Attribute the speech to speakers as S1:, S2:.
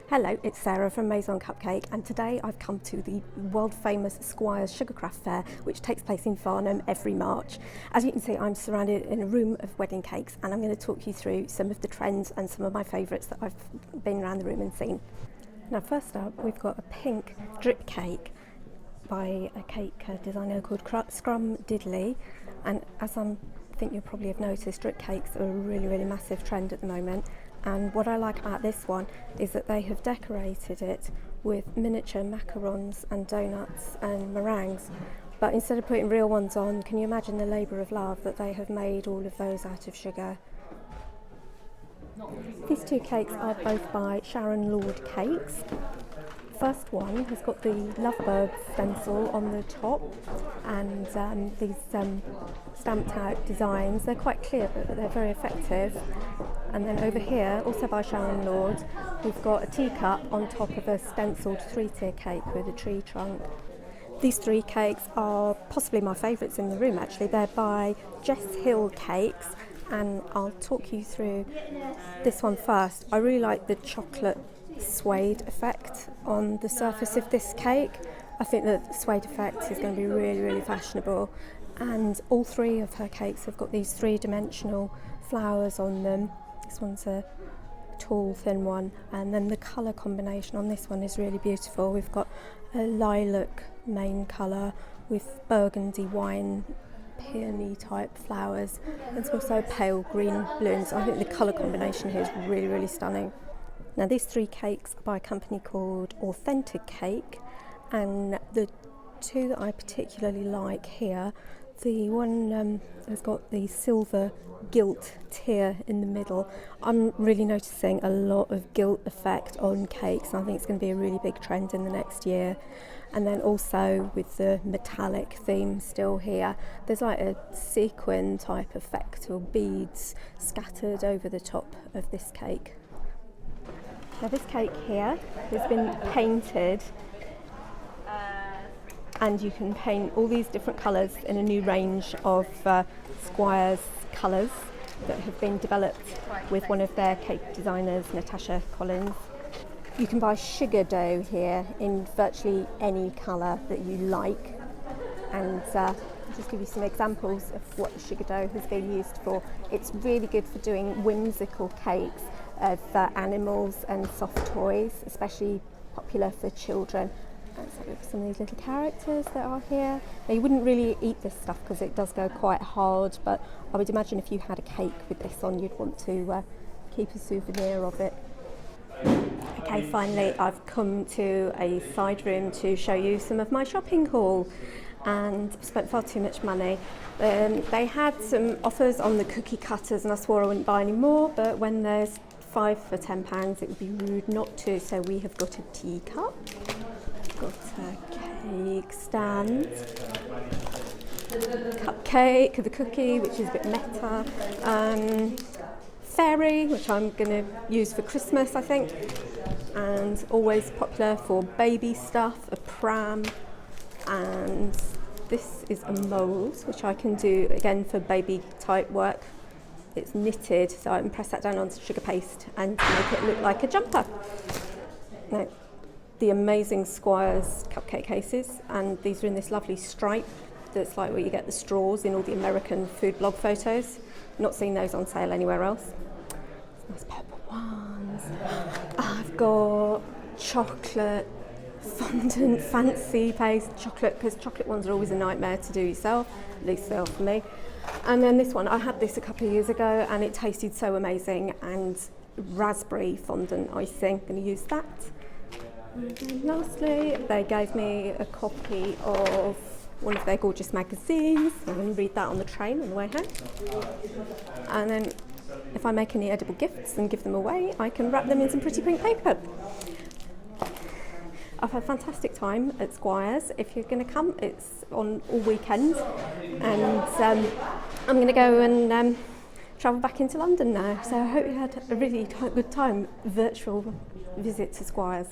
S1: Hello, it's Sarah from Maison Cupcake, and today I've come to the world famous Squires Sugarcraft Fair, which takes place in Farnham every March. As you can see, I'm surrounded in a room of wedding cakes, and I'm going to talk you through some of the trends and some of my favourites that I've been around the room and seen. Now, first up, we've got a pink drip cake by a cake designer called Scrum Diddley, and as I think you'll probably have noticed, drip cakes are a really massive trend at the moment. And what I like about this one is that they have decorated it with miniature macarons and donuts and meringues. But instead of putting real ones on, can you imagine the labour of love that they have made all of those out of sugar? These two cakes are both by Sharon Lord Cakes. First one has got the lovebird stencil on the top and these stamped out designs. They're quite clear but they're very effective. And then over here, also by Sharon Lord, we've got a teacup on top of a stenciled three-tier cake with a tree trunk. These three cakes are possibly my favourites in the room actually. They're by Jess Hill Cakes, and I'll talk you through this one first. I really like the chocolate suede effect on the surface of this cake. I think that the suede effect is going to be really fashionable, and all three of her cakes have got these three-dimensional flowers on them. This one's a tall thin one, and then the colour combination on this one is really beautiful. We've got a lilac main colour with burgundy wine peony type flowers. There's also pale green balloons. I think the colour combination here is really stunning. Now, these three cakes are by a company called Authentic Cake, and the two that I particularly like here, the one has got the silver gilt tier in the middle. I'm really noticing a lot of gilt effect on cakes, and I think it's going to be a really big trend in the next year. And then also with the metallic theme still here, there's like a sequin type effect or beads scattered over the top of this cake. Now, this cake here has been painted, and you can paint all these different colours in a new range of Squires colours that have been developed with one of their cake designers, Natasha Collins. You can buy sugar dough here in virtually any colour that you like, and I'll just give you some examples of what the sugar dough has been used for. It's really good for doing whimsical cakes of animals and soft toys, especially popular for children. And so some of these little characters that are here. Now, you wouldn't really eat this stuff because it does go quite hard, but I would imagine if you had a cake with this on, you'd want to keep a souvenir of it. Okay, finally I've come to a side room to show you some of my shopping haul, and I've spent far too much money. They had some offers on the cookie cutters and I swore I wouldn't buy any more, but when there's 5 for £10 it would be rude not to. So we have got a teacup, got a cake stand, cupcake, the cookie which is a bit meta, fairy which I'm going to use for Christmas I think, and always popular for baby stuff, a pram, and this is a mould which I can do again for baby type work. It's knitted, so I can press that down onto sugar paste and make it look like a jumper. Now, the amazing Squires cupcake cases, and these are in this lovely stripe that's like where you get the straws in all the American food blog photos. Not seen those on sale anywhere else. Nice purple ones. I've got chocolate fondant fancy paste chocolate, because chocolate ones are always a nightmare to do yourself, at least they are for me. And then this one, I had this a couple of years ago and it tasted so amazing, and raspberry fondant icing, going to use that. And then lastly, they gave me a copy of one of their gorgeous magazines. I'm going to read that on the train on the way home. And then if I make any edible gifts and give them away, I can wrap them in some pretty pink paper. I've had a fantastic time at Squires. If you're going to come, it's on all weekend, and I'm going to go and travel back into London now. So I hope you had a really good time, virtual visit to Squires.